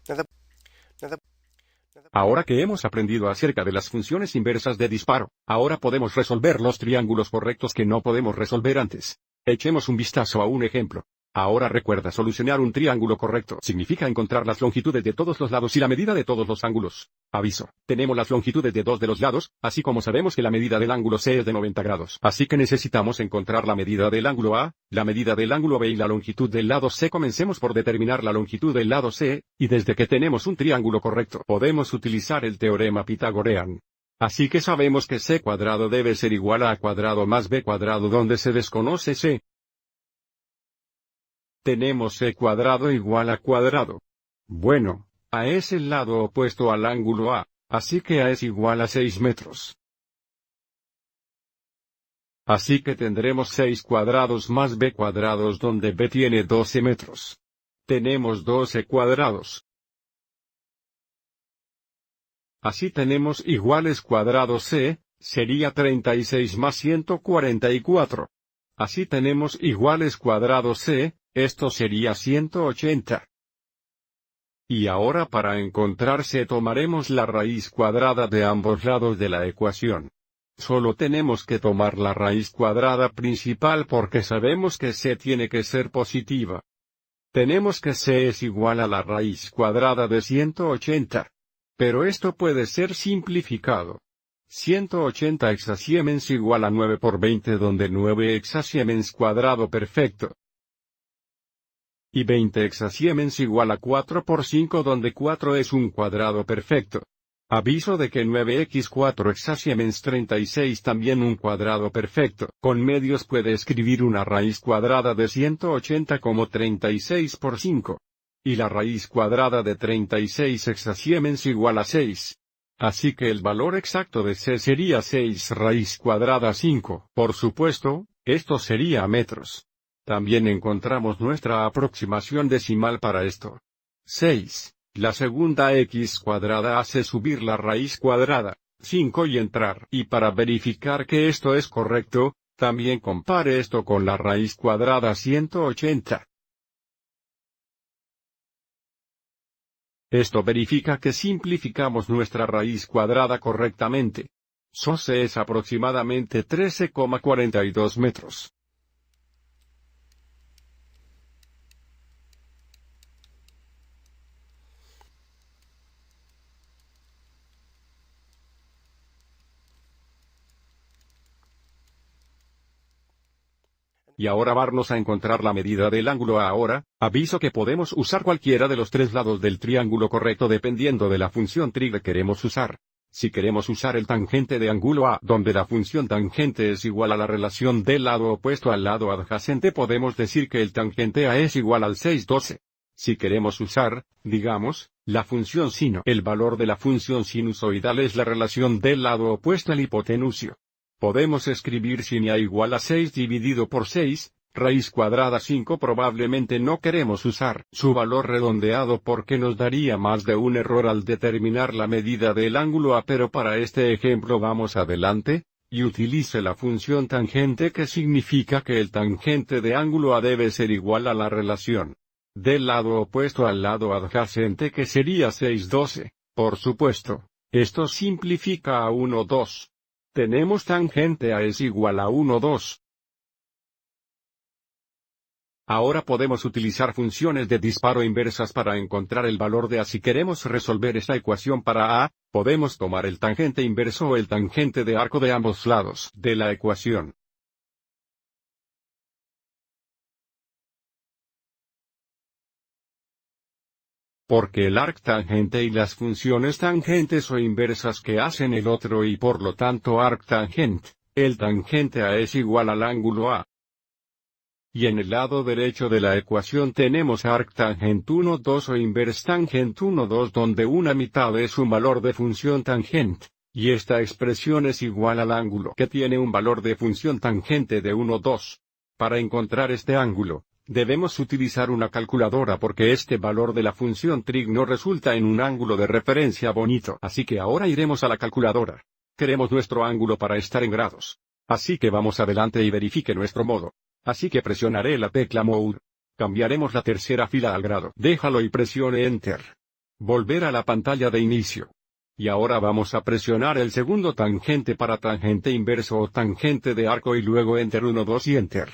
nada, nada, Ahora que hemos aprendido acerca de las funciones inversas de disparo, ahora podemos resolver los triángulos correctos que no podemos resolver antes. Echemos un vistazo a un ejemplo. Ahora recuerda, solucionar un triángulo correcto significa encontrar las longitudes de todos los lados y la medida de todos los ángulos. Aviso, tenemos las longitudes de dos de los lados, así como sabemos que la medida del ángulo C es de 90 grados. Así que necesitamos encontrar la medida del ángulo A, la medida del ángulo B y la longitud del lado C. Comencemos por determinar la longitud del lado C, y desde que tenemos un triángulo correcto, podemos utilizar el teorema pitagoriano. Así que sabemos que C cuadrado debe ser igual a cuadrado más B cuadrado, donde se desconoce C. Tenemos C cuadrado igual a cuadrado. Bueno, A es el lado opuesto al ángulo A, así que A es igual a 6 metros. Así que tendremos 6 cuadrados más B cuadrados, donde B tiene 12 metros. Tenemos 12 cuadrados. Así tenemos iguales cuadrados C, sería 36 más 144. Así tenemos iguales cuadrados C, esto sería 180. Y ahora para encontrar C tomaremos la raíz cuadrada de ambos lados de la ecuación. Solo tenemos que tomar la raíz cuadrada principal porque sabemos que C tiene que ser positiva. Tenemos que C es igual a la raíz cuadrada de 180. Pero esto puede ser simplificado. 180 hexasiemens igual a 9 por 20, donde 9 hexasiemens cuadrado perfecto. Y 20 hexasiemens igual a 4 por 5, donde 4 es un cuadrado perfecto. Aviso de que 9x4 hexasiemens 36 también un cuadrado perfecto. Con medios puede escribir una raíz cuadrada de 180 como 36 por 5. Y la raíz cuadrada de 36 hexasiemens igual a 6. Así que el valor exacto de C sería 6 raíz cuadrada 5. Por supuesto, esto sería metros. También encontramos nuestra aproximación decimal para esto. 6. La segunda x cuadrada hace subir la raíz cuadrada, 5 y entrar. Y para verificar que esto es correcto, también compare esto con la raíz cuadrada 180. Esto verifica que simplificamos nuestra raíz cuadrada correctamente. C es aproximadamente 13,42 metros. Y ahora vamos a encontrar la medida del ángulo A. Ahora, aviso que podemos usar cualquiera de los tres lados del triángulo correcto dependiendo de la función trig que queremos usar. Si queremos usar el tangente de ángulo A, donde la función tangente es igual a la relación del lado opuesto al lado adyacente, podemos decir que el tangente A es igual al 612. Si queremos usar, digamos, la función sino, el valor de la función sinusoidal es la relación del lado opuesto al hipotenusio. Podemos escribir sin A igual a 6 dividido por 6, raíz cuadrada 5. Probablemente no queremos usar su valor redondeado porque nos daría más de un error al determinar la medida del ángulo A, pero para este ejemplo vamos adelante, y utilice la función tangente, que significa que el tangente de ángulo A debe ser igual a la relación del lado opuesto al lado adyacente, que sería 612. Por supuesto, esto simplifica a 1, 2. Tenemos tangente A es igual a 1, 2. Ahora podemos utilizar funciones de disparo inversas para encontrar el valor de A. Si queremos resolver esta ecuación para A, podemos tomar el tangente inverso o el tangente de arco de ambos lados de la ecuación. Porque el arctangente y las funciones tangentes o inversas que hacen el otro, y por lo tanto arctangente, el tangente A es igual al ángulo A. Y en el lado derecho de la ecuación tenemos arctangent 1, 2 o inverstangent 1, 2, donde una mitad es un valor de función tangente, y esta expresión es igual al ángulo que tiene un valor de función tangente de 1, 2. Para encontrar este ángulo, debemos utilizar una calculadora porque este valor de la función trig no resulta en un ángulo de referencia bonito. Así que ahora iremos a la calculadora. Queremos nuestro ángulo para estar en grados. Así que vamos adelante y verifique nuestro modo. Así que presionaré la tecla Mode. Cambiaremos la tercera fila al grado. Déjalo y presione Enter. Volver a la pantalla de inicio. Y ahora vamos a presionar el segundo tangente para tangente inverso o tangente de arco y luego Enter 1, 2 y Enter.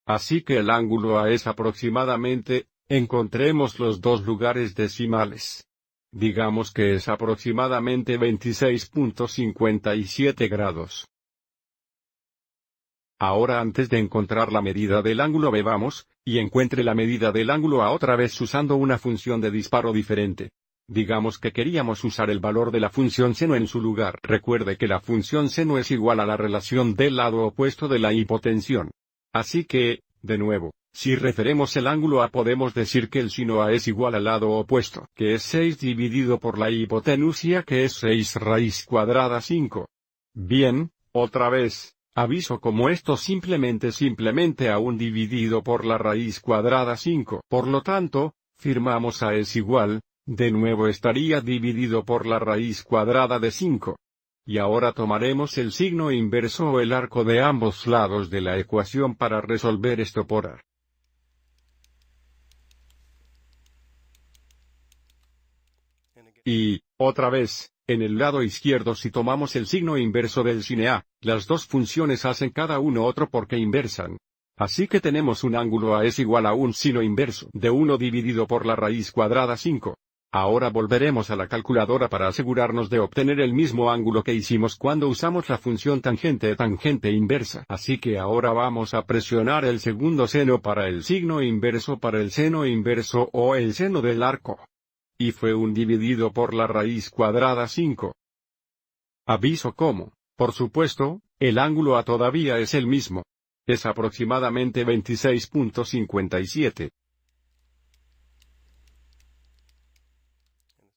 Así que el ángulo A es aproximadamente, encontremos los dos lugares decimales. Digamos que es aproximadamente 26.57 grados. Ahora antes de encontrar la medida del ángulo B vamos, y encuentre la medida del ángulo A otra vez usando una función de disparo diferente. Digamos que queríamos usar el valor de la función seno en su lugar. Recuerde que la función seno es igual a la relación del lado opuesto de la hipotensión. Así que, de nuevo, si referemos el ángulo A podemos decir que el sino A es igual al lado opuesto, que es 6 dividido por la hipotenusa que es 6 raíz cuadrada 5. Bien, otra vez, aviso como esto simplemente A1 dividido por la raíz cuadrada 5. Por lo tanto, firmamos A es igual, de nuevo estaría dividido por la raíz cuadrada de 5. Y ahora tomaremos el signo inverso o el arco de ambos lados de la ecuación para resolver esto por A. Y, otra vez, en el lado izquierdo si tomamos el signo inverso del sin A, las dos funciones hacen cada uno otro porque inversan. Así que tenemos un ángulo A es igual a un sino inverso de 1 dividido por la raíz cuadrada 5. Ahora volveremos a la calculadora para asegurarnos de obtener el mismo ángulo que hicimos cuando usamos la función tangente inversa. Así que ahora vamos a presionar el segundo seno para el signo inverso para el seno inverso o el seno del arco. Y fue 1 dividido por la raíz cuadrada 5. Aviso como, por supuesto, el ángulo A todavía es el mismo. Es aproximadamente 26.57.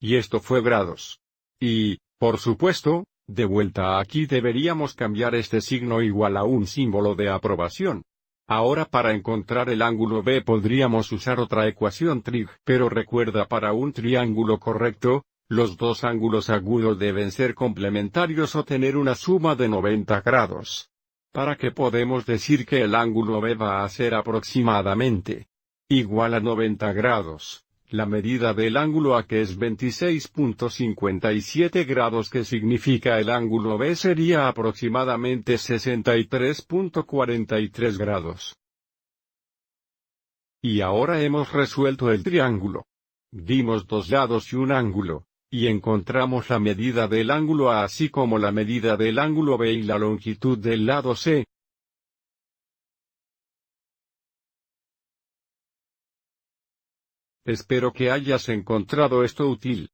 Y esto fue grados. Y, por supuesto, de vuelta aquí deberíamos cambiar este signo igual a un símbolo de aprobación. Ahora para encontrar el ángulo B podríamos usar otra ecuación trig, pero recuerda para un triángulo correcto, los dos ángulos agudos deben ser complementarios o tener una suma de 90 grados. Para que podemos decir que el ángulo B va a ser aproximadamente igual a 90 grados. La medida del ángulo A que es 26.57 grados que significa el ángulo B sería aproximadamente 63.43 grados. Y ahora hemos resuelto el triángulo. Dimos dos lados y un ángulo, y encontramos la medida del ángulo A así como la medida del ángulo B y la longitud del lado C. Espero que hayas encontrado esto útil.